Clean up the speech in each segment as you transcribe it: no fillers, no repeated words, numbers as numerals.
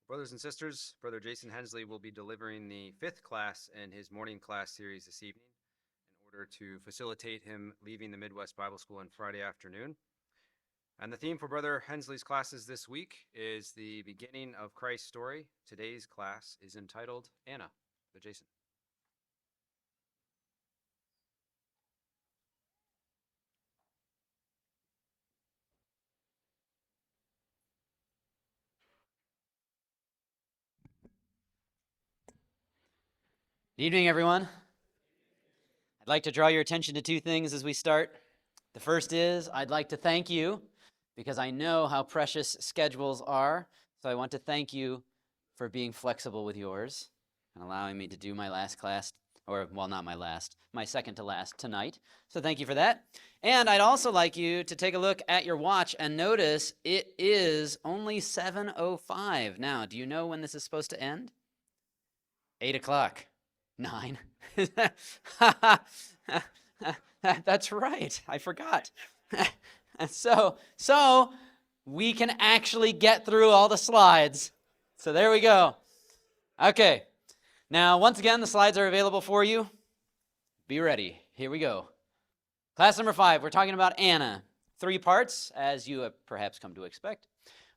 Brothers and sisters, Brother Jason Hensley will be delivering the fifth class in his morning class series this evening in order to facilitate him leaving the Midwest Bible School on Friday afternoon. And the theme for Brother Hensley's classes this week is the beginning of Christ's story. Today's class is entitled Anna. Brother Jason. Good evening, everyone. I'd like to draw your attention to two things as we start. The first is I'd like to thank you because I know how precious schedules are. So I want to thank you for being flexible with yours and allowing me to do my last class, or well, not my last, my second to last tonight. So thank you for that. And I'd also like you to take a look at your watch and notice it is only 7:05. Now, do you know when this is supposed to end? 8 o'clock. 9. That's right. I forgot. So we can actually get through all the slides. So there we go. Okay. Now, once again, the slides are available for you. Be ready. Here we go. Class number 5, we're talking about Anna. 3 parts, as you have perhaps come to expect.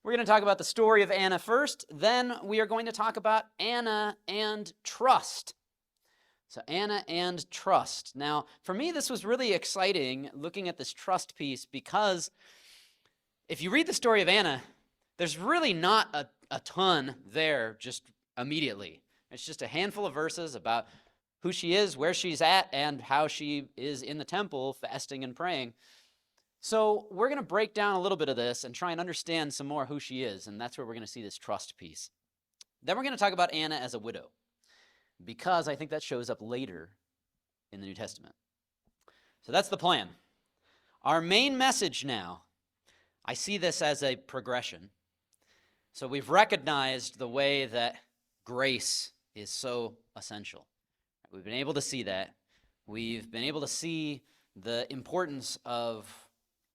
We're going to talk about the story of Anna first. Then we are going to talk about Anna and trust. So Anna and trust. Now, for me, this was really exciting looking at this trust piece because if you read the story of Anna, there's really not a ton there just immediately. It's just a handful of verses about who she is, where she's at, and how she is in the temple fasting and praying. So we're going to break down a little bit of this and try and understand some more who she is, and that's where we're going to see this trust piece. Then we're going to talk about Anna as a widow, because I think that shows up later in the New Testament. So that's the plan. Our main message now, I see this as a progression. So we've recognized the way that grace is so essential. We've been able to see that. We've been able to see the importance of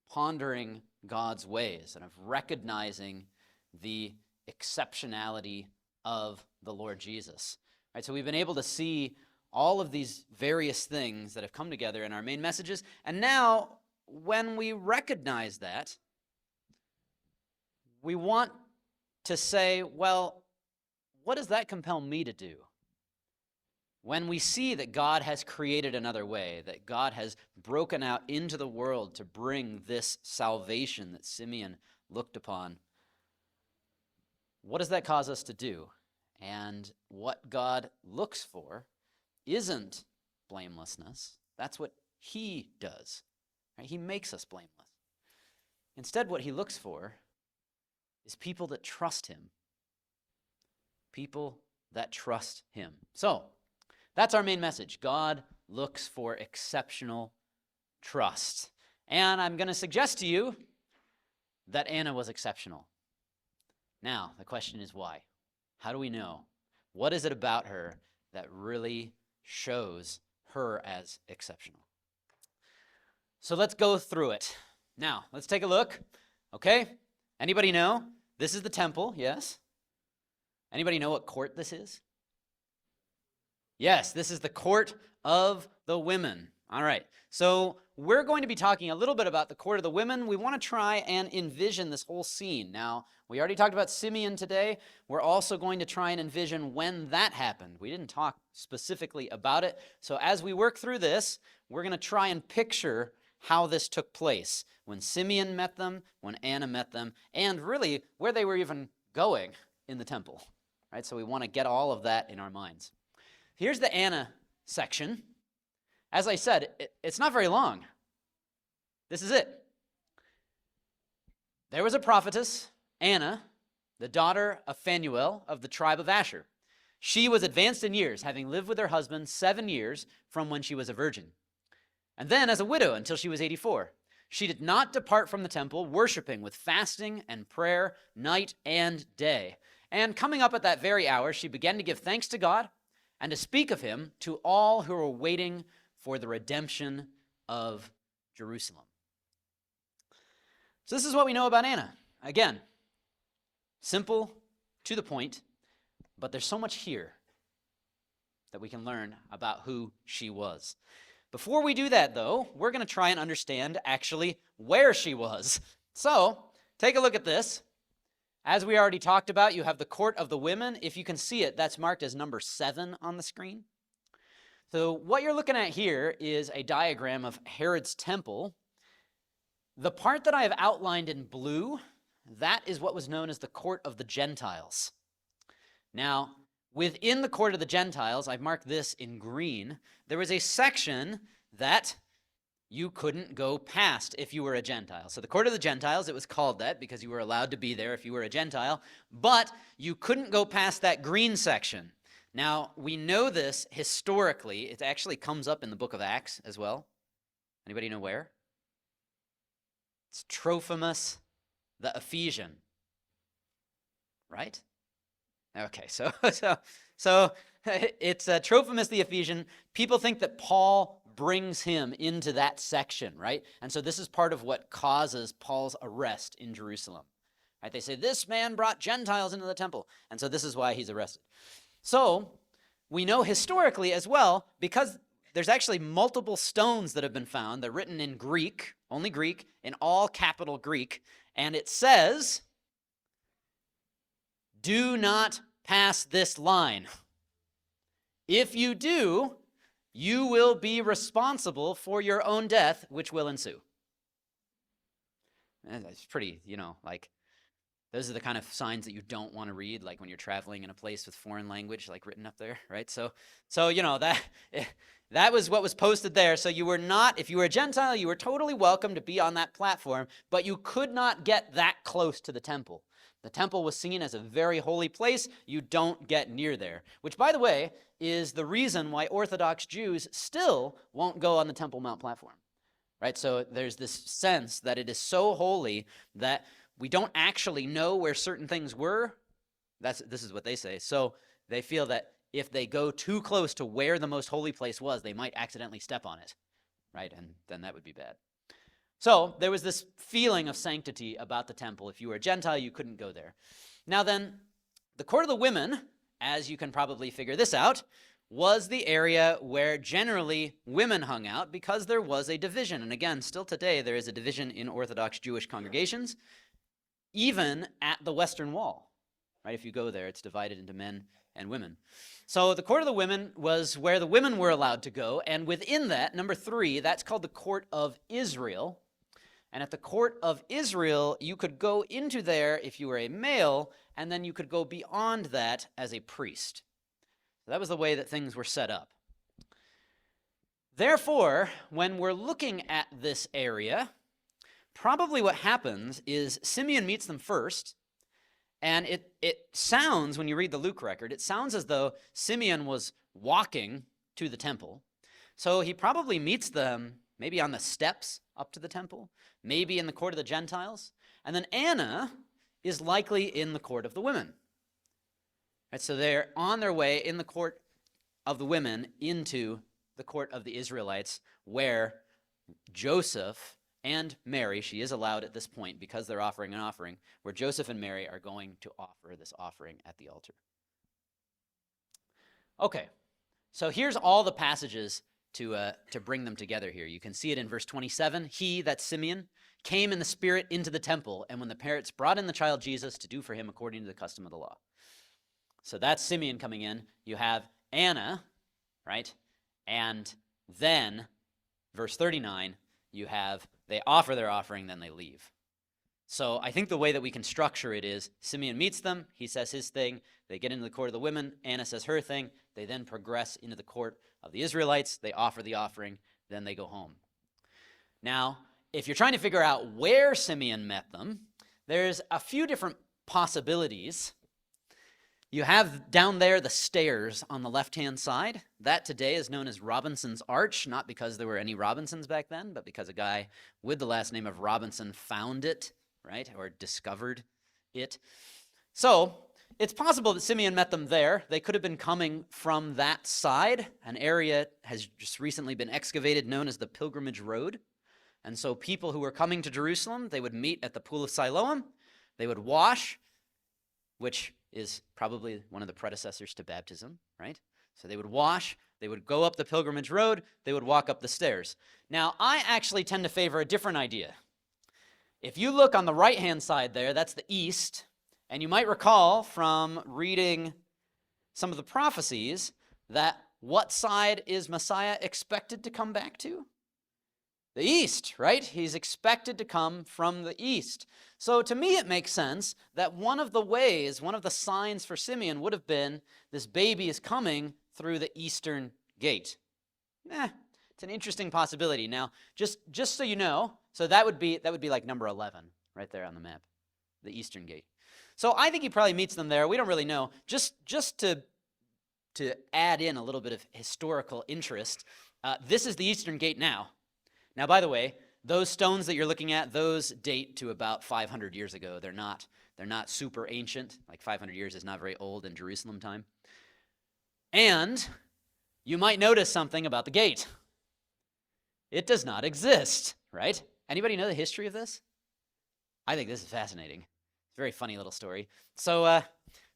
pondering God's ways and of recognizing the exceptionality of the Lord Jesus. Right, so we've been able to see all of these various things that have come together in our main messages. And now, when we recognize that, we want to say, well, what does that compel me to do? When we see that God has created another way, that God has broken out into the world to bring this salvation that Simeon looked upon, what does that cause us to do? And what God looks for isn't blamelessness. That's what he does. Right? He makes us blameless. Instead, what he looks for is people that trust him. People that trust him. So, that's our main message. God looks for exceptional trust. And I'm going to suggest to you that Anna was exceptional. Now, the question is why? How do we know? What is it about her that really shows her as exceptional? So let's go through it. Now, let's take a look. Okay? Anybody know? This is the temple, yes? Anybody know what court this is? Yes, this is the court of the women. All right. So we're going to be talking a little bit about the court of the women. We want to try and envision this whole scene. Now, we already talked about Simeon today. We're also going to try and envision when that happened. We didn't talk specifically about it. So as we work through this, we're going to try and picture how this took place. When Simeon met them, when Anna met them, and really where they were even going in the temple. Right? So we want to get all of that in our minds. Here's the Anna section. As I said, it's not very long. This is it. There was a prophetess, Anna, the daughter of Phanuel of the tribe of Asher. She was advanced in years, having lived with her husband 7 years from when she was a virgin, and then as a widow until she was 84. She did not depart from the temple, worshiping with fasting and prayer night and day. And coming up at that very hour, she began to give thanks to God and to speak of him to all who were waiting for the redemption of Jerusalem. So this is what we know about Anna. Again, simple, to the point, But there's so much here that we can learn about who she was. Before we do that, though, we're going to try and understand actually where she was. So, take a look at this. As we already talked about, you have the court of the women. If you can see it, that's marked as number 7 on the screen. So what you're looking at here is a diagram of Herod's temple. The part that I have outlined in blue, that is what was known as the court of the Gentiles. Now, within the court of the Gentiles, I've marked this in green, there was a section that you couldn't go past if you were a Gentile. So the court of the Gentiles, it was called that because you were allowed to be there if you were a Gentile, but you couldn't go past that green section. Now, we know this historically. It actually comes up in the book of Acts as well. Anybody know where? It's Trophimus the Ephesian, right? Okay, so it's Trophimus the Ephesian. People think that Paul brings him into that section, right? And so this is part of what causes Paul's arrest in Jerusalem. Right? They say, this man brought Gentiles into the temple. And so this is why he's arrested. So we know historically as well, because there's actually multiple stones that have been found. They're written in Greek, only Greek, in all capital Greek. And it says, do not pass this line. If you do, you will be responsible for your own death, which will ensue. And it's pretty, like, those are the kind of signs that you don't want to read, like when you're traveling in a place with foreign language, like written up there, right? So that was what was posted there. So you were not, if you were a Gentile, you were totally welcome to be on that platform, but you could not get that close to the temple. The temple was seen as a very holy place. You don't get near there, which, by the way, is the reason why Orthodox Jews still won't go on the Temple Mount platform, right? So there's this sense that it is so holy that we don't actually know where certain things were. This is what they say. So they feel that if they go too close to where the most holy place was, they might accidentally step on it, right? And then that would be bad. So there was this feeling of sanctity about the temple. If you were a Gentile, you couldn't go there. Now then, the court of the women, as you can probably figure this out, was the area where generally women hung out because there was a division. And again, still today, there is a division in Orthodox Jewish congregations, even at the Western Wall, right? If you go there, it's divided into men and women. So the court of the women was where the women were allowed to go. And within that, number 3, that's called the court of Israel. And at the court of Israel, you could go into there if you were a male, and then you could go beyond that as a priest. So that was the way that things were set up. Therefore, when we're looking at this area, probably what happens is Simeon meets them first, and it sounds, when you read the Luke record, it sounds as though Simeon was walking to the temple. So he probably meets them maybe on the steps up to the temple, maybe in the court of the Gentiles. And then Anna is likely in the court of the women. Right, so they're on their way in the court of the women into the court of the Israelites, where Joseph and Mary, she is allowed at this point because they're offering an offering, where Joseph and Mary are going to offer this offering at the altar. Okay, so here's all the passages to bring them together here. You can see it in verse 27. He, that's Simeon, came in the Spirit into the temple, and when the parents brought in the child Jesus to do for him according to the custom of the law. So that's Simeon coming in. You have Anna, right? And then, verse 39, you have they offer their offering, then they leave. So I think the way that we can structure it is Simeon meets them, he says his thing, they get into the court of the women, Anna says her thing, they then progress into the court of the Israelites, they offer the offering, then they go home. Now, if you're trying to figure out where Simeon met them, there's a few different possibilities. You have down there the stairs on the left-hand side. That today is known as Robinson's Arch, not because there were any Robinsons back then, but because a guy with the last name of Robinson found it, right, or discovered it. So it's possible that Simeon met them there. They could have been coming from that side. An area has just recently been excavated known as the Pilgrimage Road. And so people who were coming to Jerusalem, they would meet at the Pool of Siloam. They would wash, which is probably one of the predecessors to baptism, right? So they would wash, they would go up the pilgrimage road, they would walk up the stairs. Now, I actually tend to favor a different idea. If you look on the right-hand side there, that's the east, and you might recall from reading some of the prophecies that what side is Messiah expected to come back to? The east, right? He's expected to come from the east. So to me, it makes sense that one of the ways, one of the signs for Simeon would have been this baby is coming through the eastern gate. It's an interesting possibility. Now, just so you know, so that would be like number 11 right there on the map, the eastern gate. So I think he probably meets them there. We don't really know. Just to add in a little bit of historical interest, this is the eastern gate now. Now, by the way, those stones that you're looking at, those date to about 500 years ago. They're not super ancient. Like 500 years is not very old in Jerusalem time. And you might notice something about the gate. It does not exist, right? Anybody know the history of this? I think this is fascinating. It's a very funny little story. So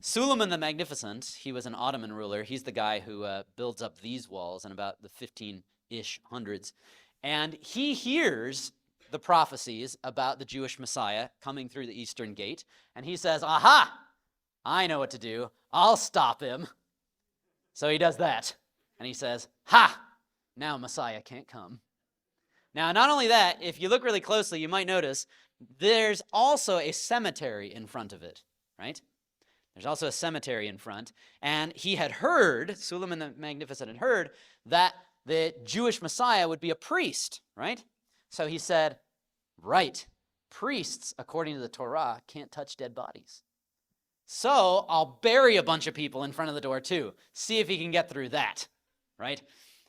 Suleiman the Magnificent, he was an Ottoman ruler. He's the guy who builds up these walls in about the 15-ish hundreds. And he hears the prophecies about the Jewish Messiah coming through the eastern gate. And he says, aha, I know what to do. I'll stop him. So he does that. And he says, ha, now Messiah can't come. Now, not only that, if you look really closely, you might notice there's also a cemetery in front of it, right? There's also a cemetery in front. And he had heard, Suleiman the Magnificent had heard, that the Jewish Messiah would be a priest, right? So he said, right, priests, according to the Torah, can't touch dead bodies. So I'll bury a bunch of people in front of the door too. See if he can get through that, right?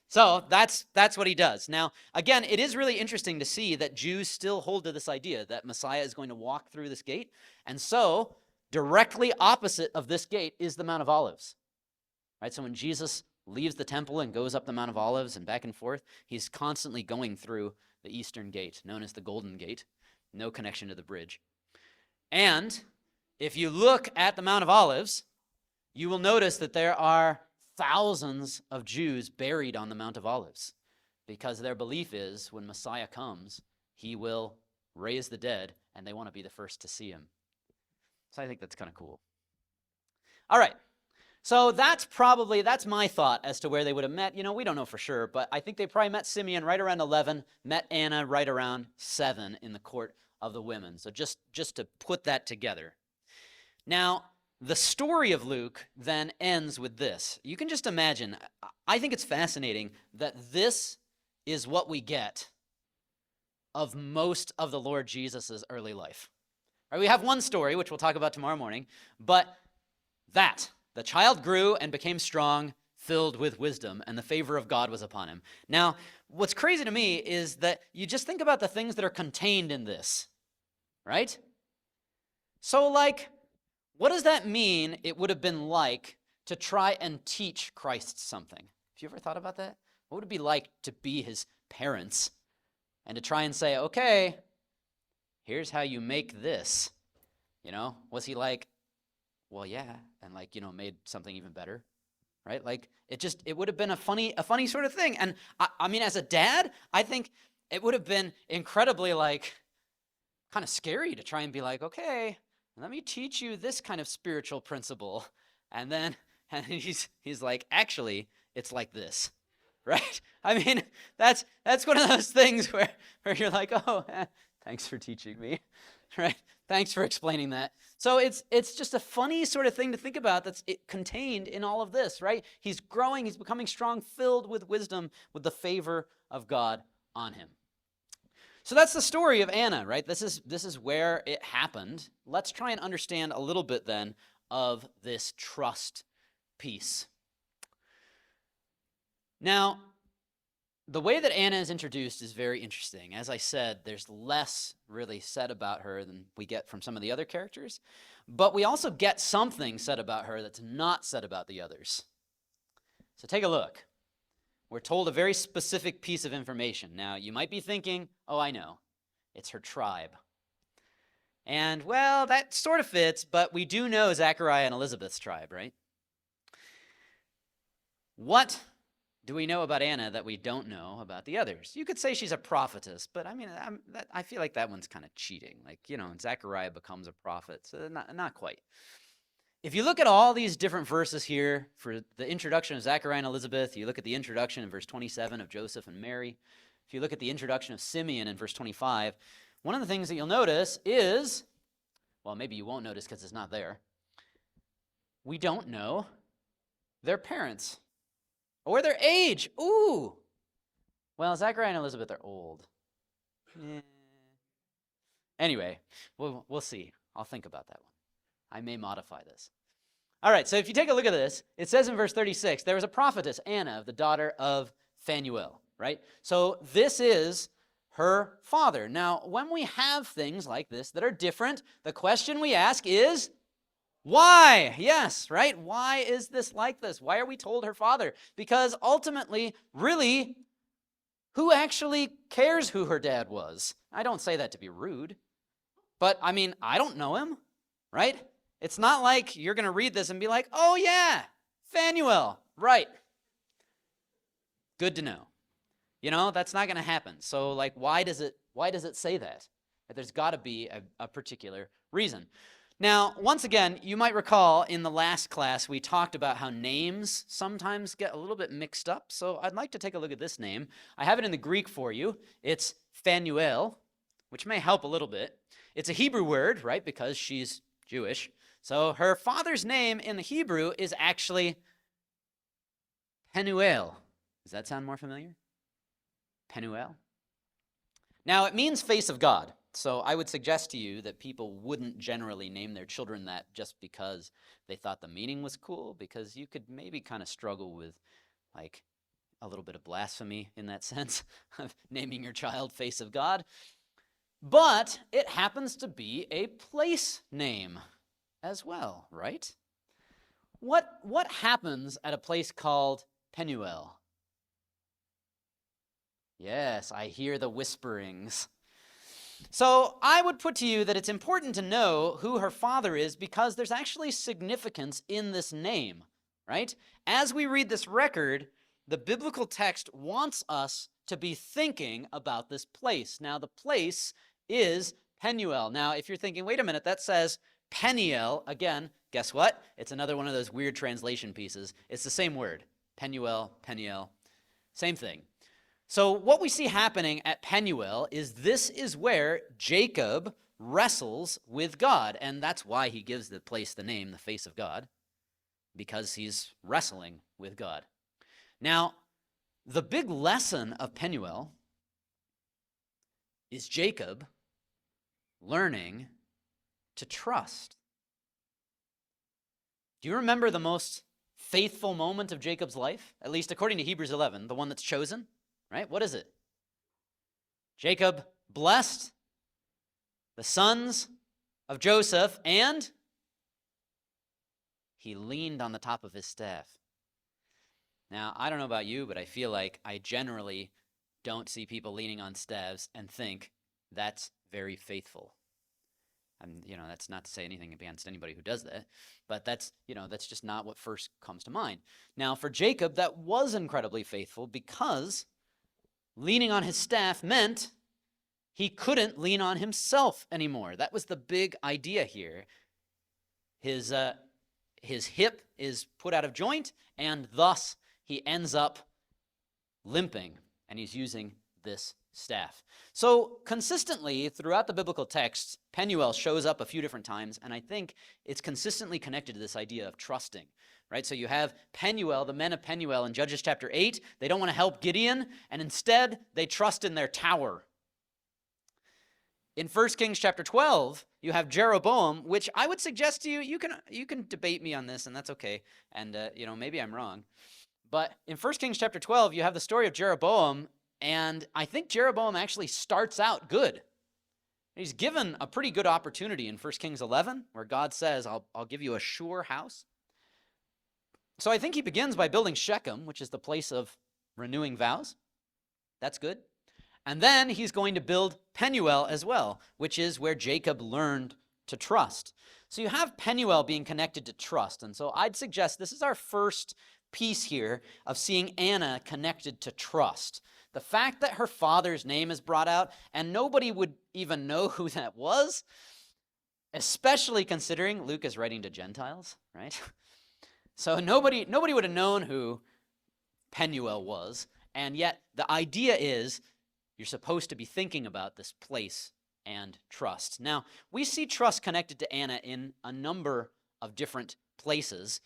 So that's what he does. Now, again, it is really interesting to see that Jews still hold to this idea that Messiah is going to walk through this gate. And so directly opposite of this gate is the Mount of Olives, right? So when Jesus leaves the temple and goes up the Mount of Olives and back and forth, he's constantly going through the eastern gate, known as the Golden Gate, no connection to the bridge. And if you look at the Mount of Olives, you will notice that there are thousands of Jews buried on the Mount of Olives because their belief is when Messiah comes, he will raise the dead, and they want to be the first to see him. So I think that's kind of cool. All right. So that's my thought as to where they would have met. You know, we don't know for sure, but I think they probably met Simeon right around 11, met Anna right around 7 in the court of the women. So just to put that together. Now, the story of Luke then ends with this. You can just imagine, I think it's fascinating that this is what we get of most of the Lord Jesus' early life. Right, we have one story, which we'll talk about tomorrow morning, but that the child grew and became strong, filled with wisdom, and the favor of God was upon him. Now, what's crazy to me is that you just think about the things that are contained in this, right? So, like, what does that mean it would have been like to try and teach Christ something? Have you ever thought about that? What would it be like to be his parents and to try and say, okay, here's how you make this? You know, was he like, well, yeah, and like, you know, made something even better, right? Like, it would have been a funny sort of thing. And I mean, as a dad, I think it would have been incredibly, like, kind of scary to try and be like, okay, let me teach you this kind of spiritual principle. And he's like, actually, it's like this, right? I mean, that's one of those things where you're like, oh, thanks for teaching me, right? Thanks for explaining that. So it's just a funny sort of thing to think about that's contained in all of this, right? He's growing, he's becoming strong, filled with wisdom, with the favor of God on him. So that's the story of Anna, right? This is where it happened. Let's try and understand a little bit then of this trust piece. Now, the way that Anna is introduced is very interesting. As I said, there's less really said about her than we get from some of the other characters, but we also get something said about her that's not said about the others. So take a look. We're told a very specific piece of information. Now, you might be thinking, oh, I know. It's her tribe. And, well, that sort of fits, but we do know Zechariah and Elizabeth's tribe, right? What do we know about Anna that we don't know about the others? You could say she's a prophetess, but I mean, I feel like that one's kind of cheating. Like, Zechariah becomes a prophet, so not quite. If you look at all these different verses here for the introduction of Zechariah and Elizabeth, you look at the introduction in verse 27 of Joseph and Mary, if you look at the introduction of Simeon in verse 25, one of the things that you'll notice is, well, maybe you won't notice because it's not there, we don't know their parents or their age. Ooh. Well, Zechariah and Elizabeth are old. Anyway, we'll see. I'll think about that one. I may modify this. All right, so if you take a look at this, it says in verse 36, there was a prophetess, Anna, the daughter of Phanuel, right? So this is her father. Now, when we have things like this that are different, the question we ask is, why? Yes, right? Why is this like this? Why are we told her father? Because ultimately, really, who actually cares who her dad was? I don't say that to be rude, but I mean, I don't know him, right? It's not like you're going to read this and be like, oh yeah, Phanuel, right. Good to know. That's not going to happen. So like, why does it say that? There's got to be a particular reason. Now, once again, you might recall in the last class, we talked about how names sometimes get a little bit mixed up. So I'd like to take a look at this name. I have it in the Greek for you. It's Phanuel, which may help a little bit. It's a Hebrew word, right, because she's Jewish. So her father's name in the Hebrew is actually Penuel. Does that sound more familiar? Penuel. Now, it means face of God. So I would suggest to you that people wouldn't generally name their children that just because they thought the meaning was cool, because you could maybe kind of struggle with like a little bit of blasphemy in that sense of naming your child face of God. But it happens to be a place name as well, right? What happens at a place called Penuel? Yes, I hear the whisperings. So I would put to you that it's important to know who her father is because there's actually significance in this name, right? As we read this record, the biblical text wants us to be thinking about this place. Now, the place is Penuel. Now, if you're thinking, wait a minute, that says Peniel. Again, guess what? It's another one of those weird translation pieces. It's the same word. Penuel, Peniel, same thing. So what we see happening at Penuel is this is where Jacob wrestles with God, and that's why he gives the place the name, the face of God, because he's wrestling with God. Now, the big lesson of Penuel is Jacob learning to trust. Do you remember the most faithful moment of Jacob's life? At least according to Hebrews 11, the one that's chosen, right? What is it? Jacob blessed the sons of Joseph, and he leaned on the top of his staff. Now, I don't know about you, but I feel like I generally don't see people leaning on staffs and think that's very faithful. That's not to say anything against anybody who does that, but that's just not what first comes to mind. Now, for Jacob, that was incredibly faithful because leaning on his staff meant he couldn't lean on himself anymore. That was the big idea here. His hip is put out of joint, and thus he ends up limping, and he's using this staff. So consistently throughout the biblical text, Penuel shows up a few different times, and I think it's consistently connected to this idea of trusting, right? So you have Penuel, the men of Penuel in Judges chapter 8. They don't want to help Gideon, and instead they trust in their tower. In 1 Kings chapter 12, you have Jeroboam, which I would suggest to you, you can debate me on this, and that's okay, and maybe I'm wrong. But in 1 Kings chapter 12, you have the story of Jeroboam, and I think Jeroboam actually starts out good. He's given a pretty good opportunity in 1 Kings 11, where God says, I'll give you a sure house. So I think he begins by building Shechem, which is the place of renewing vows. That's good. And then he's going to build Penuel as well, which is where Jacob learned to trust. So you have Penuel being connected to trust. And so I'd suggest this is our first piece here of seeing Anna connected to trust. The fact that her father's name is brought out and nobody would even know who that was, especially considering Luke is writing to Gentiles, right? So nobody would have known who Penuel was, and yet the idea is you're supposed to be thinking about this place and trust. Now, we see trust connected to Anna in a number of different places.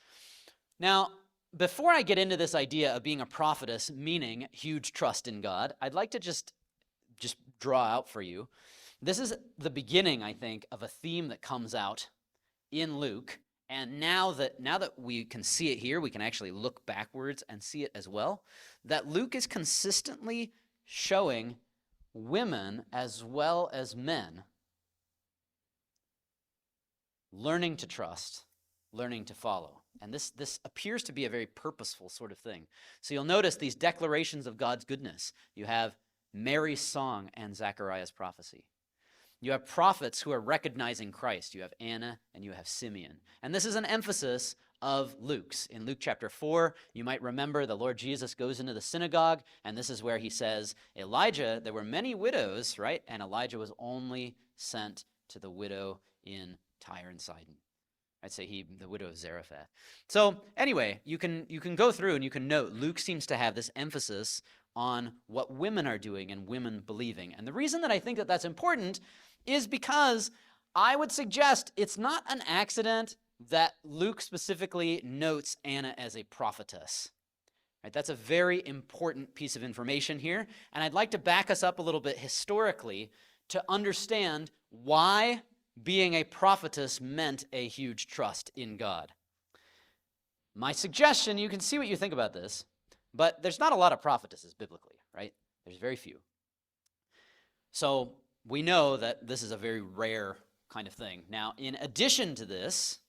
Now, before I get into this idea of being a prophetess, meaning huge trust in God, I'd like to just draw out for you. This is the beginning, I think, of a theme that comes out in Luke. And now that we can see it here, we can actually look backwards and see it as well, that Luke is consistently showing women as well as men learning to trust, learning to follow. And this appears to be a very purposeful sort of thing. So you'll notice these declarations of God's goodness. You have Mary's song and Zechariah's prophecy. You have prophets who are recognizing Christ. You have Anna and you have Simeon. And this is an emphasis of Luke's. In Luke chapter 4, you might remember the Lord Jesus goes into the synagogue, and this is where he says, Elijah, there were many widows, right? And Elijah was only sent to the widow in Tyre and Sidon. I'd say the widow of Zarephath. So anyway, you can go through and you can note Luke seems to have this emphasis on what women are doing and women believing. And the reason that I think that that's important is because I would suggest it's not an accident that Luke specifically notes Anna as a prophetess. Right? That's a very important piece of information here. And I'd like to back us up a little bit historically to understand why being a prophetess meant a huge trust in God. My suggestion, you can see what you think about this, but there's not a lot of prophetesses biblically, right? There's very few. So we know that this is a very rare kind of thing. Now, in addition to this,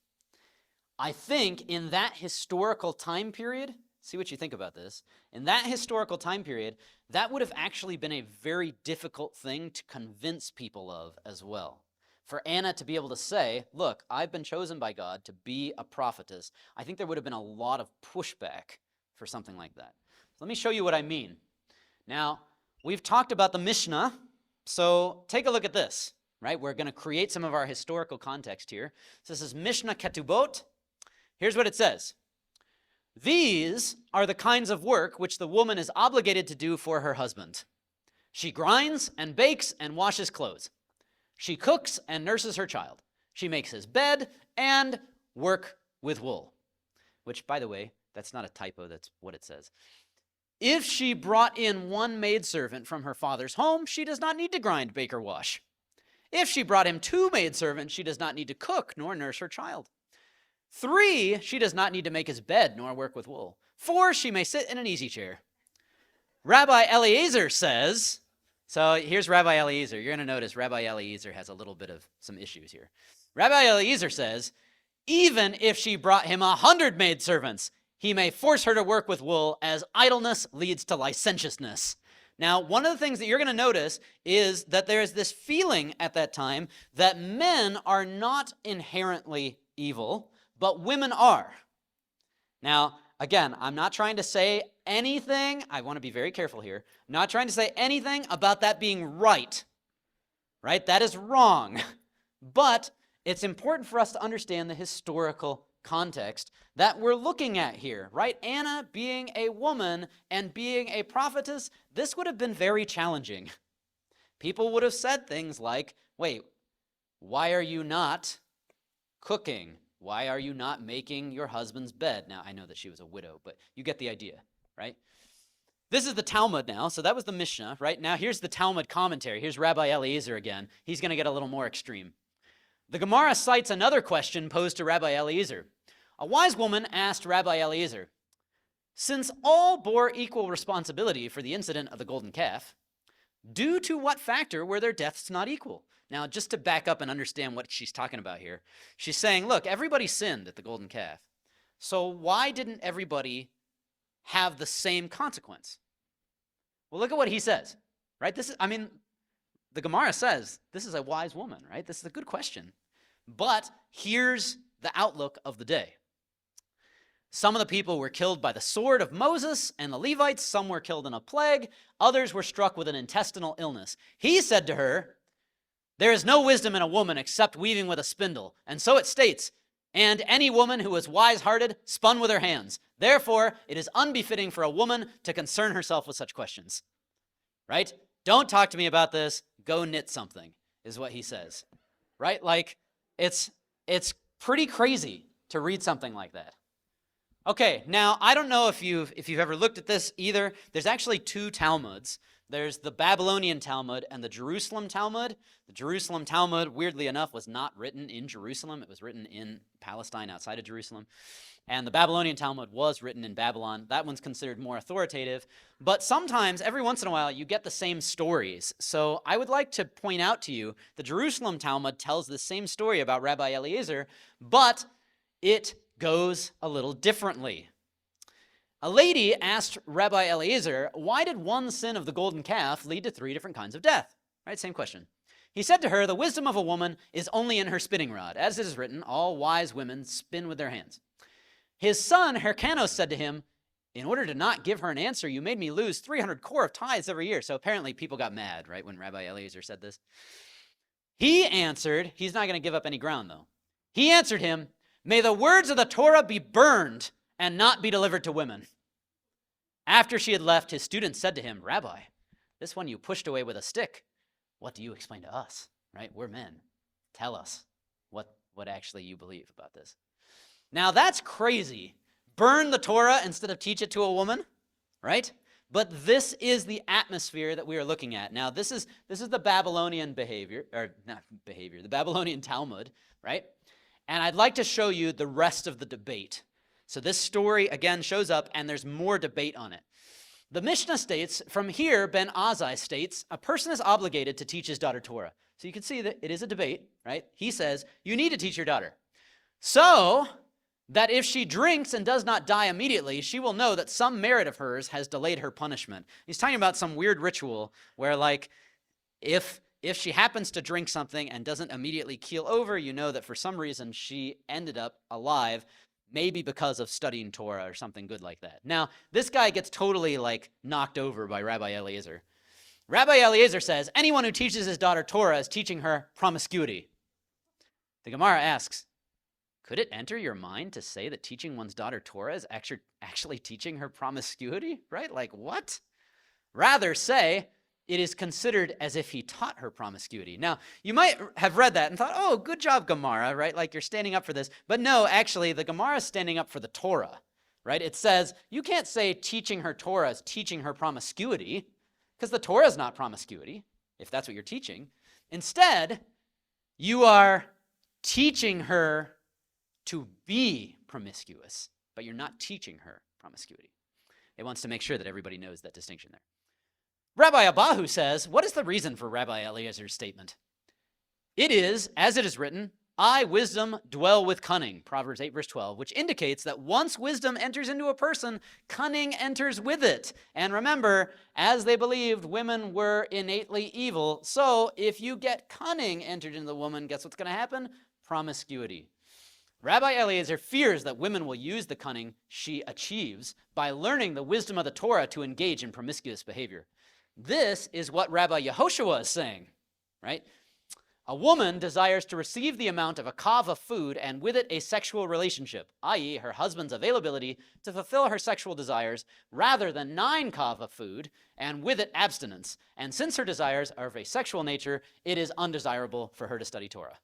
I think in that historical time period, see what you think about this, in that historical time period, that would have actually been a very difficult thing to convince people of as well. For Anna to be able to say, look, I've been chosen by God to be a prophetess, I think there would have been a lot of pushback for something like that. So let me show you what I mean. Now, we've talked about the Mishnah, so take a look at this, right? We're going to create some of our historical context here. So this is Mishnah Ketubot. Here's what it says. These are the kinds of work which the woman is obligated to do for her husband. She grinds and bakes and washes clothes. She cooks and nurses her child. She makes his bed and work with wool. Which, by the way, that's not a typo, that's what it says. If she brought in one maidservant from her father's home, she does not need to grind, bake, or wash. If she brought him 2 maidservants, she does not need to cook nor nurse her child. 3, she does not need to make his bed nor work with wool. 4, she may sit in an easy chair. Rabbi Eliezer says, so here's Rabbi Eliezer. You're going to notice Rabbi Eliezer has a little bit of some issues here. Rabbi Eliezer says, even if she brought him 100 maidservants, he may force her to work with wool, as idleness leads to licentiousness. Now, one of the things that you're going to notice is that there is this feeling at that time that men are not inherently evil, but women are. Now, again, I'm not trying to say anything, I want to be very careful here, not trying to say anything about that being right? That is wrong. But it's important for us to understand the historical context that we're looking at here, right? Anna being a woman and being a prophetess, this would have been very challenging. People would have said things like, wait, why are you not cooking? Why are you not making your husband's bed? Now, I know that she was a widow, but you get the idea, right? This is the Talmud now, so that was the Mishnah, right? Now, here's the Talmud commentary. Here's Rabbi Eliezer again. He's going to get a little more extreme. The Gemara cites another question posed to Rabbi Eliezer. A wise woman asked Rabbi Eliezer, since all bore equal responsibility for the incident of the golden calf, due to what factor were their deaths not equal? Now, just to back up and understand what she's talking about here, she's saying, look, everybody sinned at the golden calf. So why didn't everybody have the same consequence? Well, look at what he says, right? The Gemara says, this is a wise woman, right? This is a good question. But here's the outlook of the day. Some of the people were killed by the sword of Moses and the Levites. Some were killed in a plague. Others were struck with an intestinal illness. He said to her, there is no wisdom in a woman except weaving with a spindle. And so it states, and any woman who is wise-hearted spun with her hands. Therefore, it is unbefitting for a woman to concern herself with such questions. Right? Don't talk to me about this. Go knit something, is what he says. Right? Like, it's pretty crazy to read something like that. Okay, now, I don't know if you've ever looked at this either. There's actually two Talmuds. There's the Babylonian Talmud and the Jerusalem Talmud. The Jerusalem Talmud, weirdly enough, was not written in Jerusalem. It was written in Palestine outside of Jerusalem. And the Babylonian Talmud was written in Babylon. That one's considered more authoritative. But sometimes, every once in a while, you get the same stories. So I would like to point out to you, the Jerusalem Talmud tells the same story about Rabbi Eliezer, but it goes a little differently. A lady asked Rabbi Eliezer, why did one sin of the golden calf lead to 3 different kinds of death? Right, same question. He said to her, the wisdom of a woman is only in her spinning rod. As it is written, all wise women spin with their hands. His son, Hyrcanos, said to him, in order to not give her an answer, you made me lose 300 kor of tithes every year. So apparently people got mad, right, when Rabbi Eliezer said this. He answered, he's not going to give up any ground, though. He answered him, may the words of the Torah be burned and not be delivered to women. After she had left, his students said to him, Rabbi, this one you pushed away with a stick, what do you explain to us? Right? We're men. Tell us what actually you believe about this. Now that's crazy. Burn the Torah instead of teach it to a woman, right? But this is the atmosphere that we are looking at. Now this is the Babylonian the Babylonian Talmud, right? And I'd like to show you the rest of the debate. So this story, again, shows up, and there's more debate on it. The Mishnah states, from here, Ben Azai states, a person is obligated to teach his daughter Torah. So you can see that it is a debate, right? He says, you need to teach your daughter. So that if she drinks and does not die immediately, she will know that some merit of hers has delayed her punishment. He's talking about some weird ritual where, like, if she happens to drink something and doesn't immediately keel over, you know that for some reason she ended up alive, maybe because of studying Torah or something good like that. Now, this guy gets totally, like, knocked over by Rabbi Eliezer. Rabbi Eliezer says, anyone who teaches his daughter Torah is teaching her promiscuity. The Gemara asks, could it enter your mind to say that teaching one's daughter Torah is actually teaching her promiscuity? Right? Like, what? Rather say, it is considered as if he taught her promiscuity. Now, you might have read that and thought, oh, good job, Gemara, right? Like you're standing up for this. But no, actually, the Gemara is standing up for the Torah, right? It says, you can't say teaching her Torah is teaching her promiscuity, because the Torah is not promiscuity, if that's what you're teaching. Instead, you are teaching her to be promiscuous, but you're not teaching her promiscuity. It wants to make sure that everybody knows that distinction there. Rabbi Abahu says, what is the reason for Rabbi Eliezer's statement? It is, as it is written, I, wisdom, dwell with cunning, Proverbs 8, verse 12, which indicates that once wisdom enters into a person, cunning enters with it. And remember, as they believed, women were innately evil. So if you get cunning entered into the woman, guess what's going to happen? Promiscuity. Rabbi Eliezer fears that women will use the cunning she achieves by learning the wisdom of the Torah to engage in promiscuous behavior. This is what Rabbi Yehoshua is saying, right? A woman desires to receive the amount of a kav of food and with it a sexual relationship, i.e. her husband's availability to fulfill her sexual desires, rather than 9 kav of food and with it abstinence. And since her desires are of a sexual nature, it is undesirable for her to study Torah.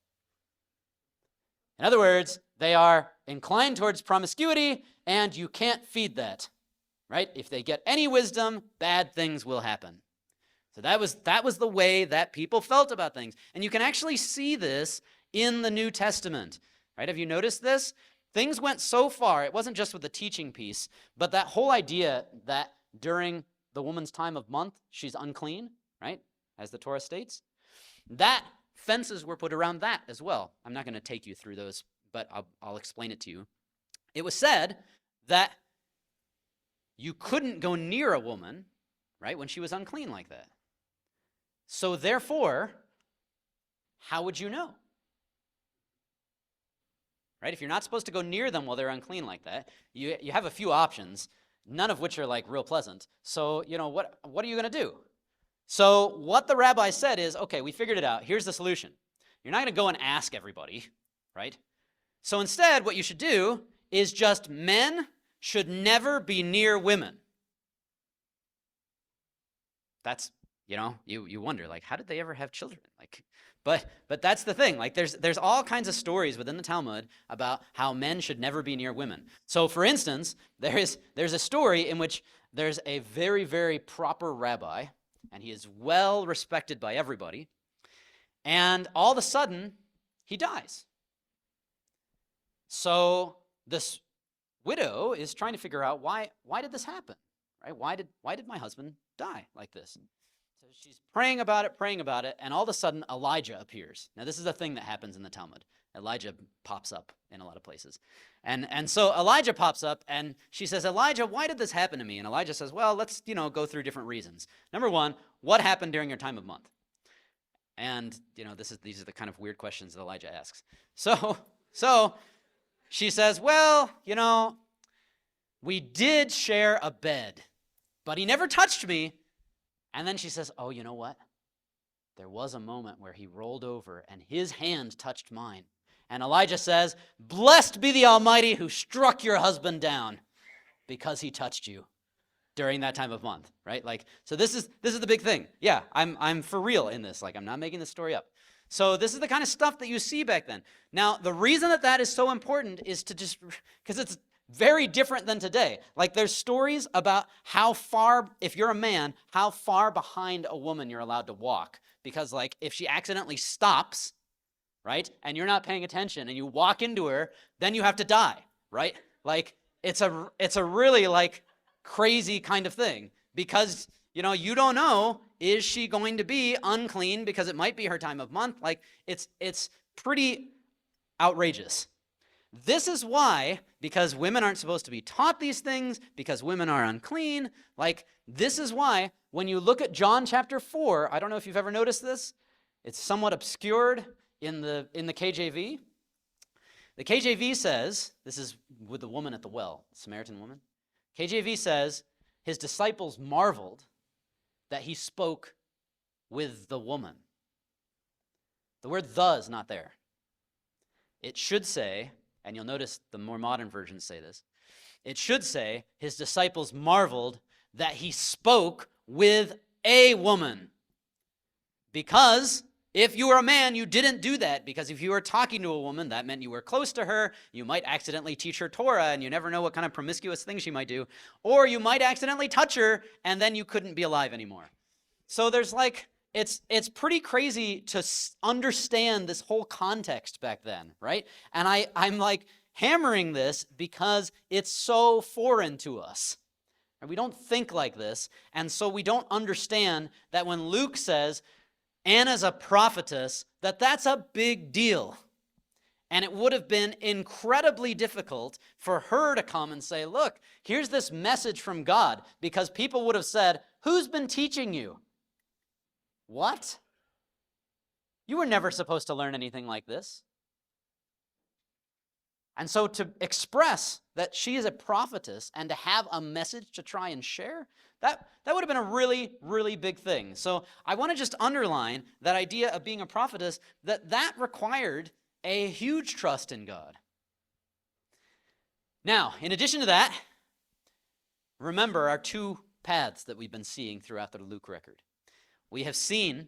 In other words, they are inclined towards promiscuity, and you can't feed that, right? If they get any wisdom, bad things will happen. So that was the way that people felt about things. And you can actually see this in the New Testament, right? Have you noticed this? Things went so far, it wasn't just with the teaching piece, but that whole idea that during the woman's time of month, she's unclean, right? As the Torah states. That fences were put around that as well. I'm not going to take you through those, but I'll explain it to you. It was said that you couldn't go near a woman, right, when she was unclean like that. So therefore, how would you know? right? If you're not supposed to go near them while they're unclean like that, you have a few options, none of which are like real pleasant. So, what are you going to do? So what the rabbi said is, okay, we figured it out. Here's the solution. You're not going to go and ask everybody, right? So instead, what you should do is just men should never be near women. That's, you wonder, like, how did they ever have children? Like, but that's the thing. Like, there's all kinds of stories within the Talmud about how men should never be near women. So, for instance, there's a story in which there's a very, very proper rabbi, and he is well respected by everybody, and all of a sudden, he dies. So this widow is trying to figure out why did this happen, right? Why did my husband die like this? So she's praying about it, and all of a sudden Elijah appears. Now this is a thing that happens in the Talmud. Elijah pops up in a lot of places. And so Elijah pops up, and she says, Elijah, why did this happen to me? And Elijah says, well, let's, go through different reasons. Number one, what happened during your time of month? And, these are the kind of weird questions that Elijah asks. So she says, well, we did share a bed, but he never touched me. And then she says, oh, you know what? There was a moment where he rolled over and his hand touched mine. And Elijah says, blessed be the Almighty who struck your husband down because he touched you during that time of month, right? Like, so this is the big thing. Yeah, I'm for real in this. Like, I'm not making this story up. So this is the kind of stuff that you see back then. Now, the reason that is so important is to just, because it's very different than today. Like, there's stories about how far, if you're a man, how far behind a woman you're allowed to walk. Because, like, if she accidentally stops, right, and you're not paying attention and you walk into her, then you have to die, right? Like, it's a really, like, crazy kind of thing. Because, you don't know, is she going to be unclean because it might be her time of month? Like, it's pretty outrageous. This is why, because women aren't supposed to be taught these things, because women are unclean, like, this is why when you look at John chapter 4, I don't know if you've ever noticed this, it's somewhat obscured in the KJV. The KJV says, this is with the woman at the well, Samaritan woman. KJV says, his disciples marveled that he spoke with the woman. The word the is not there. It should say, and you'll notice the more modern versions say this, it should say, his disciples marveled that he spoke with a woman. Because if you were a man, you didn't do that, because if you were talking to a woman, that meant you were close to her, you might accidentally teach her Torah, and you never know what kind of promiscuous things she might do, or you might accidentally touch her, and then you couldn't be alive anymore. So there's like, it's pretty crazy to understand this whole context back then, right? And I'm like hammering this because it's so foreign to us. And we don't think like this, and so we don't understand that when Luke says, Anna's a prophetess, that's a big deal. And it would have been incredibly difficult for her to come and say, look, here's this message from God, because people would have said, who's been teaching you? What? You were never supposed to learn anything like this. And so to express that she is a prophetess and to have a message to try and share, that would have been a really, really big thing. So I want to just underline that idea of being a prophetess, that required a huge trust in God. Now, in addition to that, remember our two paths that we've been seeing throughout the Luke record. We have seen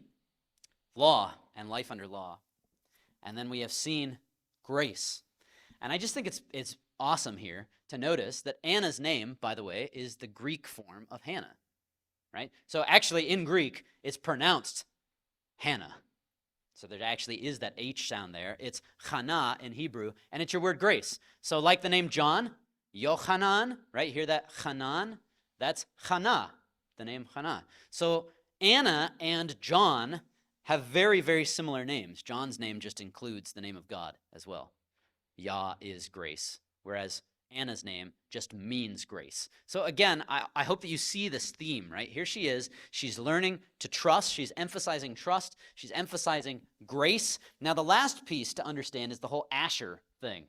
law and life under law, and then we have seen grace. And I just think it's awesome here to notice that Anna's name, by the way, is the Greek form of Hannah, right? So actually in Greek, it's pronounced Hannah. So there actually is that H sound there. It's Chana in Hebrew, and it's your word grace. So like the name John, Yochanan, right? Hear that? Hanan? That's Chana, the name Chana. So Anna and John have very, very similar names. John's name just includes the name of God as well. Yah is grace, whereas Anna's name just means grace. So again, I hope that you see this theme, right? Here she is. She's learning to trust. She's emphasizing trust. She's emphasizing grace. Now, the last piece to understand is the whole Asher thing.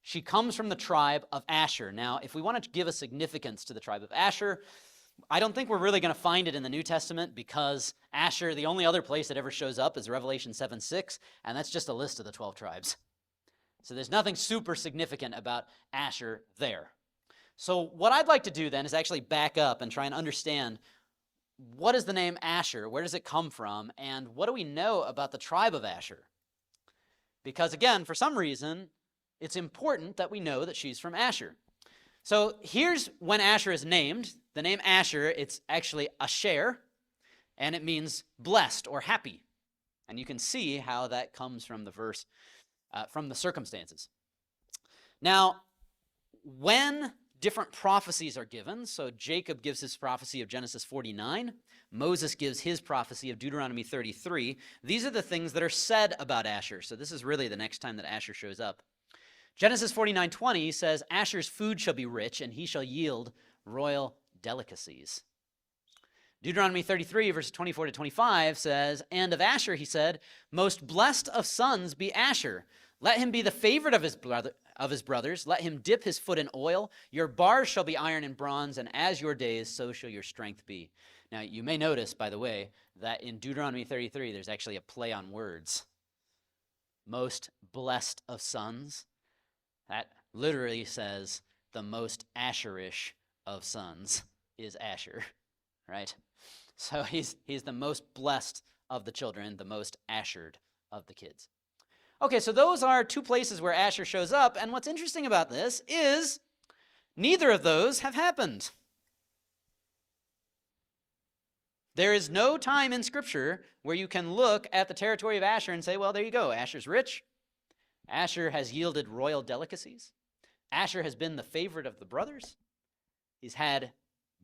She comes from the tribe of Asher. Now, if we want to give a significance to the tribe of Asher, I don't think we're really going to find it in the New Testament, because Asher, the only other place it ever shows up is Revelation 7:6, and that's just a list of the 12 tribes. So there's nothing super significant about Asher there. So what I'd like to do then is actually back up and try and understand, what is the name Asher? Where does it come from? And what do we know about the tribe of Asher? Because again, for some reason, it's important that we know that she's from Asher. So here's when Asher is named. The name Asher, it's actually Asher, and it means blessed or happy. And you can see how that comes from the verse, from the circumstances. Now, when different prophecies are given, so Jacob gives his prophecy of Genesis 49, Moses gives his prophecy of Deuteronomy 33, these are the things that are said about Asher. So this is really the next time that Asher shows up. Genesis 49:20 says, Asher's food shall be rich, and he shall yield royal delicacies. Deuteronomy 33, verses 24 to 25 says, and of Asher he said, most blessed of sons be Asher. Let him be the favorite of his brothers. Let him dip his foot in oil. Your bars shall be iron and bronze, and as your days, so shall your strength be. Now, you may notice, by the way, that in Deuteronomy 33, there's actually a play on words. Most blessed of sons. That literally says the most Asherish of sons is Asher, right? So he's the most blessed of the children, the most Ashered of the kids. Okay, so those are two places where Asher shows up, and what's interesting about this is neither of those have happened. There is no time in Scripture where you can look at the territory of Asher and say, well, there you go, Asher's rich. Asher has yielded royal delicacies. Asher has been the favorite of the brothers. He's had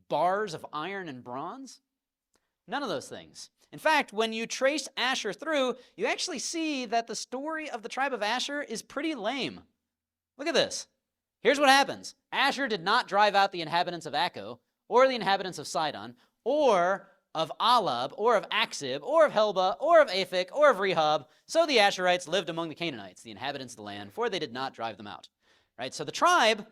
bars of iron and bronze. None of those things. In fact, when you trace Asher through, you actually see that the story of the tribe of Asher is pretty lame. Look at this. Here's what happens. Asher did not drive out the inhabitants of Akko, or the inhabitants of Sidon, or of Alab, or of Aksib, or of Helba, or of Aphek, or of Rehob. So the Asherites lived among the Canaanites, the inhabitants of the land, for they did not drive them out. Right? So the tribe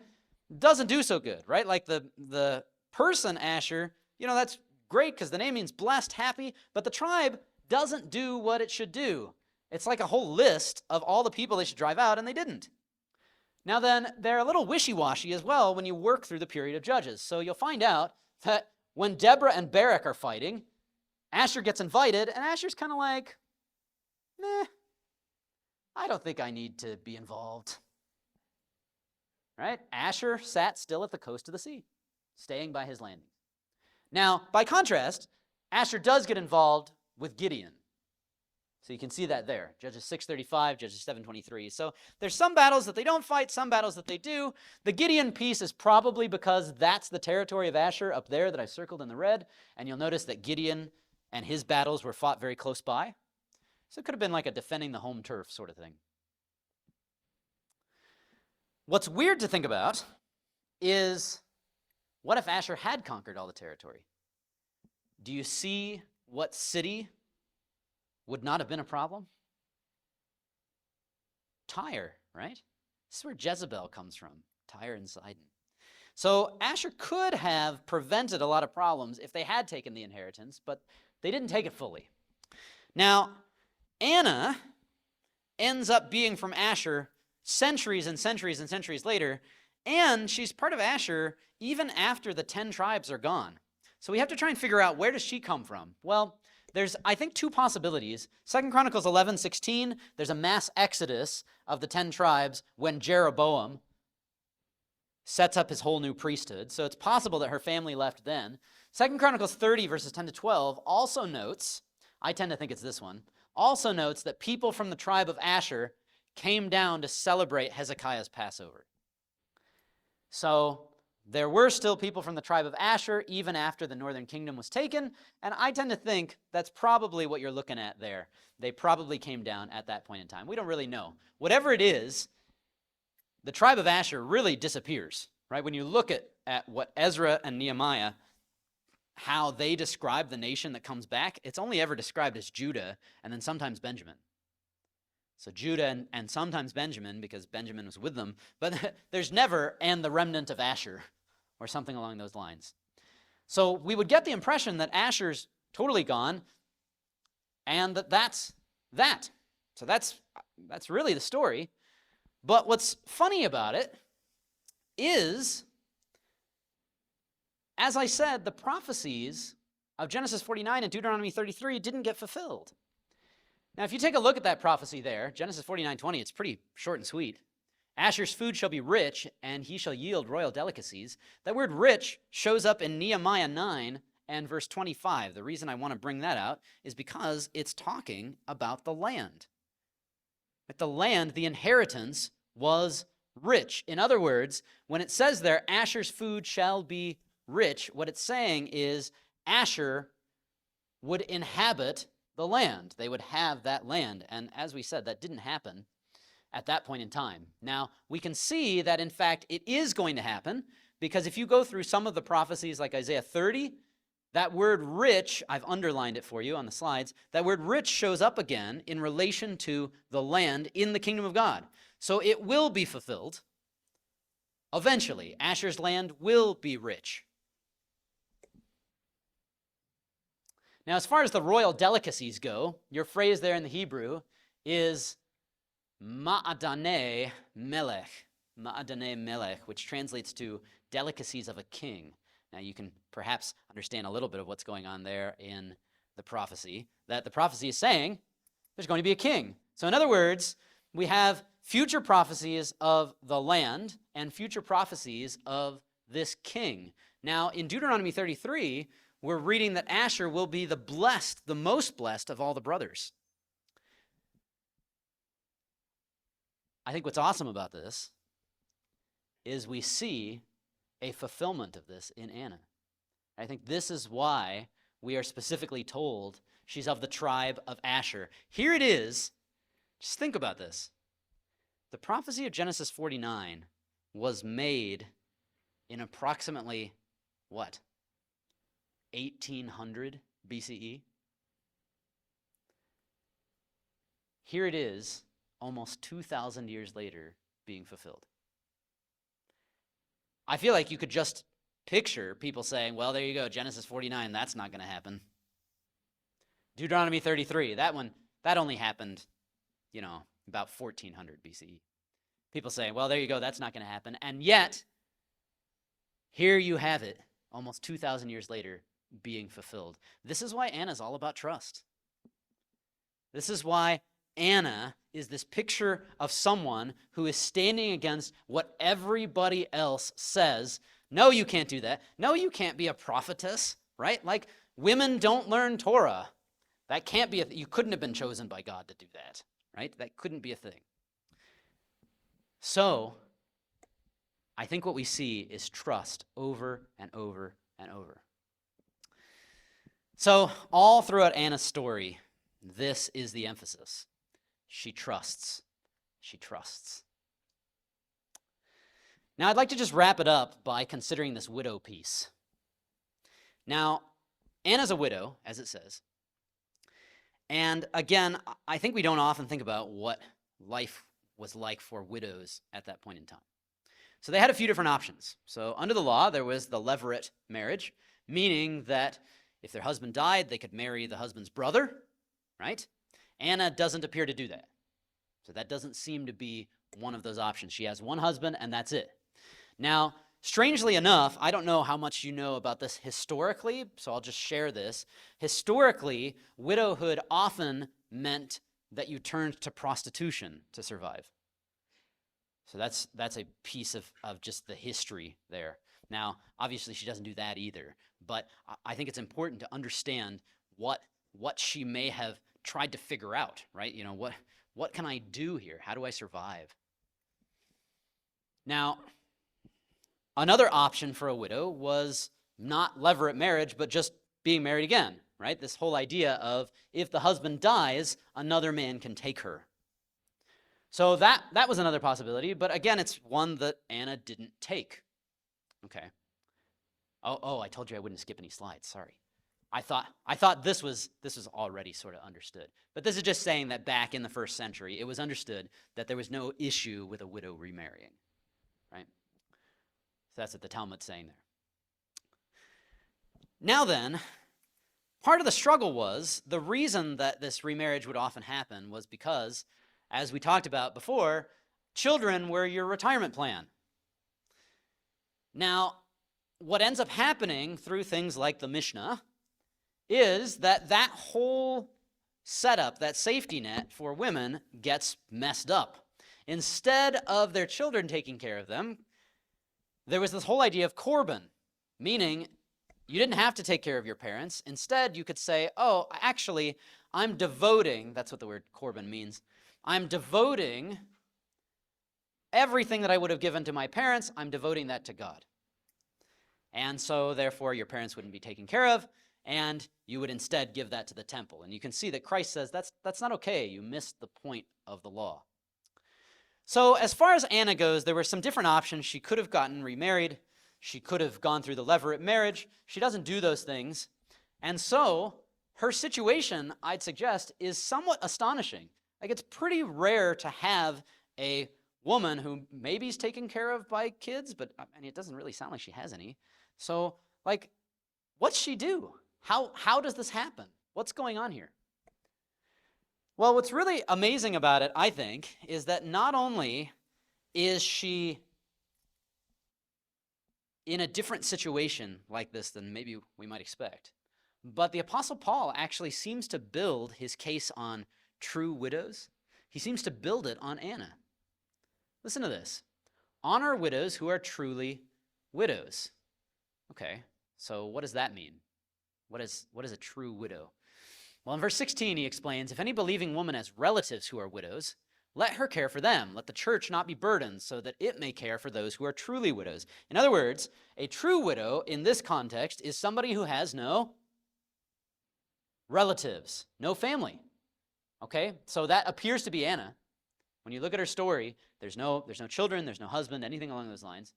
doesn't do so good, right? Like the person Asher, that's great because the name means blessed, happy, but the tribe doesn't do what it should do. It's like a whole list of all the people they should drive out, and they didn't. Now then, they're a little wishy-washy as well when you work through the period of Judges. So you'll find out that when Deborah and Barak are fighting, Asher gets invited, and Asher's kind of like, meh, I don't think I need to be involved. Right? Asher sat still at the coast of the sea, staying by his landing. Now, by contrast, Asher does get involved with Gideon. So you can see that there, Judges 6:35, Judges 7:23. So there's some battles that they don't fight, some battles that they do. The Gideon piece is probably because that's the territory of Asher up there that I circled in the red. And you'll notice that Gideon and his battles were fought very close by. So it could have been like a defending the home turf sort of thing. What's weird to think about is, what if Asher had conquered all the territory? Do you see what city would not have been a problem? Tyre, right? This is where Jezebel comes from, Tyre and Sidon. So Asher could have prevented a lot of problems if they had taken the inheritance, but they didn't take it fully. Now, Anna ends up being from Asher centuries and centuries and centuries later, and she's part of Asher even after the 10 tribes are gone. So we have to try and figure out, where does she come from? Well, there's, I think, two possibilities. 2 Chronicles 11:16, there's a mass exodus of the 10 tribes when Jeroboam sets up his whole new priesthood. So it's possible that her family left then. 2 Chronicles 30, verses 10 to 12, also notes, I tend to think it's this one, also notes that people from the tribe of Asher came down to celebrate Hezekiah's Passover. So there were still people from the tribe of Asher even after the northern kingdom was taken, and I tend to think that's probably what you're looking at there. They probably came down at that point in time. We don't really know. Whatever it is, the tribe of Asher really disappears, right? When you look at what Ezra and Nehemiah, how they describe the nation that comes back, it's only ever described as Judah and then sometimes Benjamin. So Judah and sometimes Benjamin, because Benjamin was with them, but there's never "and the remnant of Asher" or something along those lines. So we would get the impression that Asher's totally gone, and that's that. So that's really the story. But what's funny about it is, as I said, the prophecies of Genesis 49 and Deuteronomy 33 didn't get fulfilled. Now, if you take a look at that prophecy there, Genesis 49:20, it's pretty short and sweet. Asher's food shall be rich, and he shall yield royal delicacies. That word rich shows up in Nehemiah 9 and verse 25. The reason I want to bring that out is because it's talking about the land. That the land, the inheritance, was rich. In other words, when it says there, Asher's food shall be rich, what it's saying is Asher would inhabit the land. They would have that land. And as we said, that didn't happen at that point in time. Now, we can see that, in fact, it is going to happen, because if you go through some of the prophecies like Isaiah 30, that word rich, I've underlined it for you on the slides, that word rich shows up again in relation to the land in the kingdom of God. So it will be fulfilled. Eventually, Asher's land will be rich. Now, as far as the royal delicacies go, your phrase there in the Hebrew is ma'adaneh melech, which translates to delicacies of a king. Now, you can perhaps understand a little bit of what's going on there in the prophecy, that the prophecy is saying there's going to be a king. So in other words, we have future prophecies of the land and future prophecies of this king. Now, in Deuteronomy 33, we're reading that Asher will be the blessed, the most blessed of all the brothers. I think what's awesome about this is we see a fulfillment of this in Anna. I think this is why we are specifically told she's of the tribe of Asher. Here it is. Just think about this. The prophecy of Genesis 49 was made in approximately, what, 1800 BCE? Here it is, almost 2,000 years later, being fulfilled. I feel like you could just picture people saying, well, there you go, Genesis 49, that's not going to happen. Deuteronomy 33, that only happened, about 1400 BCE. People say, well, there you go, that's not going to happen. And yet, here you have it, almost 2,000 years later, being fulfilled. This is why Anna's all about trust. This is why Anna is this picture of someone who is standing against what everybody else says. No, you can't do that. No, you can't be a prophetess, right? Like, women don't learn Torah. That can't be you couldn't have been chosen by God to do that, right? That couldn't be a thing. So, I think what we see is trust over and over and over. So, all throughout Anna's story, this is the emphasis. She trusts. She trusts. Now, I'd like to just wrap it up by considering this widow piece. Now, Anna's a widow, as it says. And again, I think we don't often think about what life was like for widows at that point in time. So they had a few different options. So under the law, there was the levirate marriage, meaning that if their husband died, they could marry the husband's brother, right? Anna doesn't appear to do that. So that doesn't seem to be one of those options. She has one husband, and that's it. Now, strangely enough, I don't know how much you know about this historically, so I'll just share this. Historically, widowhood often meant that you turned to prostitution to survive. So that's a piece of just the history there. Now, obviously, she doesn't do that either, but I think it's important to understand what she may have tried to figure out, right? What can I do here? How do I survive? Now, another option for a widow was not levirate marriage, but just being married again, right? This whole idea of if the husband dies, another man can take her. So that was another possibility, but again, it's one that Anna didn't take. Okay. Oh, I told you I wouldn't skip any slides, sorry. I thought this was already sort of understood. But this is just saying that back in the first century, it was understood that there was no issue with a widow remarrying, right? So that's what the Talmud's saying there. Now then, part of the struggle was, the reason that this remarriage would often happen was because, as we talked about before, children were your retirement plan. Now, what ends up happening through things like the Mishnah is that whole setup, that safety net for women, gets messed up. Instead of their children taking care of them, there was this whole idea of korban, meaning you didn't have to take care of your parents. Instead, you could say, oh, actually, I'm devoting, that's what the word korban means, I'm devoting everything that I would have given to my parents, I'm devoting that to God. And so, therefore, your parents wouldn't be taken care of, and you would instead give that to the temple. And you can see that Christ says that's not okay. You missed the point of the law. So as far as Anna goes, there were some different options. She could have gotten remarried. She could have gone through the levirate marriage. She doesn't do those things. And so her situation, I'd suggest, is somewhat astonishing. Like, it's pretty rare to have a woman who maybe is taken care of by kids, but I mean, it doesn't really sound like she has any. So, like, what's she do? How does this happen? What's going on here? Well, what's really amazing about it, I think, is that not only is she in a different situation like this than maybe we might expect, but the Apostle Paul actually seems to build his case on true widows. He seems to build it on Anna. Listen to this. Honor widows who are truly widows. Okay, so what does that mean? What is a true widow? Well, in verse 16, he explains, if any believing woman has relatives who are widows, let her care for them. Let the church not be burdened, so that it may care for those who are truly widows. In other words, a true widow in this context is somebody who has no relatives, no family. Okay, so that appears to be Anna. When you look at her story, there's no children, there's no husband, anything along those lines.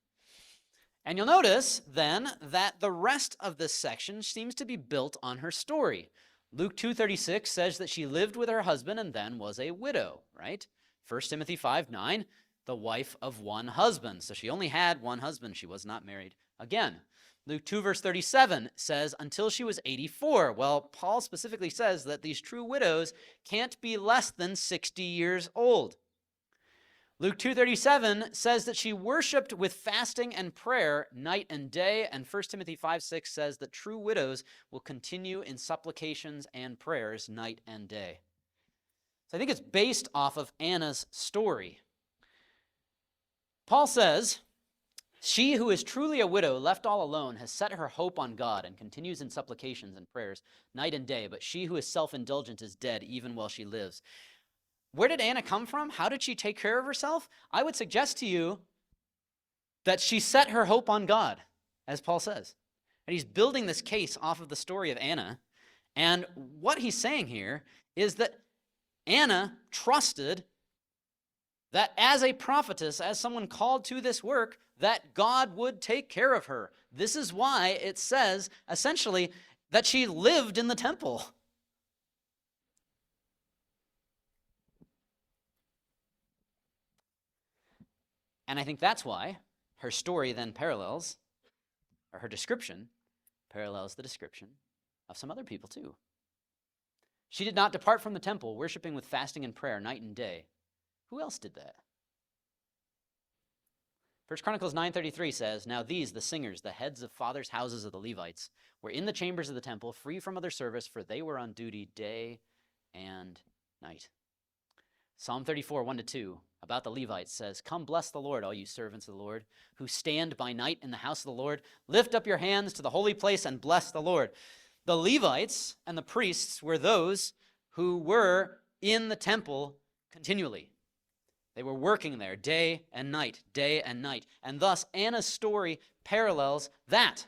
And you'll notice then that the rest of this section seems to be built on her story. Luke 2:36 says that she lived with her husband and then was a widow, right? 1 Timothy 5:9, the wife of one husband. So she only had one husband. She was not married again. Luke 2 verse 37 says until she was 84. Well, Paul specifically says that these true widows can't be less than 60 years old. Luke 2:37 says that she worshiped with fasting and prayer night and day, and 1 Timothy 5:6 says that true widows will continue in supplications and prayers night and day. So I think it's based off of Anna's story. Paul says, she who is truly a widow, left all alone, has set her hope on God and continues in supplications and prayers night and day, but she who is self-indulgent is dead even while she lives. Where did Anna come from? How did she take care of herself? I would suggest to you that she set her hope on God, as Paul says. And he's building this case off of the story of Anna. And what he's saying here is that Anna trusted that as a prophetess, as someone called to this work, that God would take care of her. This is why it says, essentially, that she lived in the temple. And I think that's why her story then parallels, or her description parallels the description of some other people too. She did not depart from the temple, worshiping with fasting and prayer night and day. Who else did that? 1 Chronicles 9:33 says, now these, the singers, the heads of fathers' houses of the Levites, were in the chambers of the temple, free from other service, for they were on duty day and night. Psalm 34, 1-2, about the Levites says, come bless the Lord, all you servants of the Lord, who stand by night in the house of the Lord. Lift up your hands to the holy place and bless the Lord. The Levites and the priests were those who were in the temple continually. They were working there day and night, day and night. And thus, Anna's story parallels that.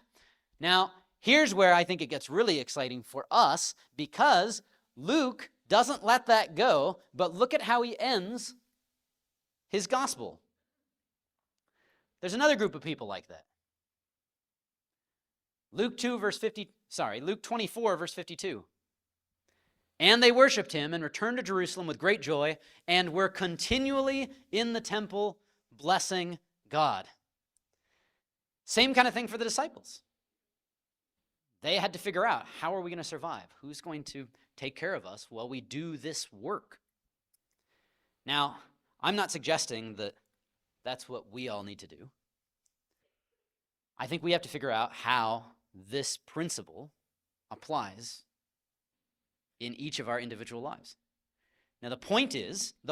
Now, here's where I think it gets really exciting for us, because Luke doesn't let that go, but look at how he ends his gospel. There's another group of people like that. Luke 24, verse 52. And they worshiped him and returned to Jerusalem with great joy and were continually in the temple blessing God. Same kind of thing for the disciples. They had to figure out, how are we going to survive? Who's going to take care of us while we do this work? Now, I'm not suggesting that that's what we all need to do. I think we have to figure out how this principle applies in each of our individual lives. Now, the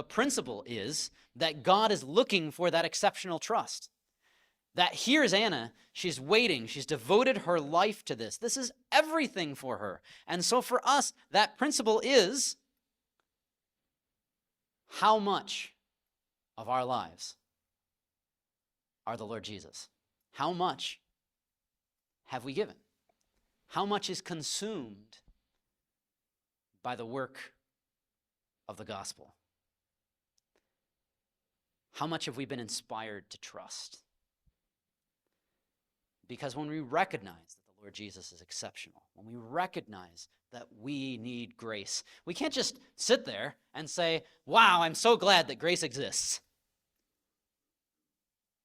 principle is that God is looking for that exceptional trust. That here's Anna, she's waiting, she's devoted her life to this. This is everything for her. And so for us, that principle is, how much of our lives are the Lord Jesus? How much have we given? How much is consumed by the work of the gospel? How much have we been inspired to trust? Because when we recognize that the Lord Jesus is exceptional, when we recognize that we need grace, we can't just sit there and say, wow, I'm so glad that grace exists.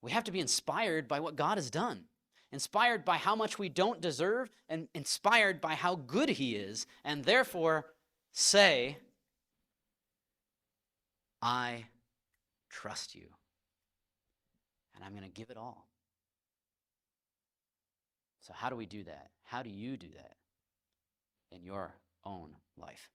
We have to be inspired by what God has done, inspired by how much we don't deserve, and inspired by how good he is, and therefore say, I trust you, and I'm going to give it all. So how do we do that? How do you do that in your own life?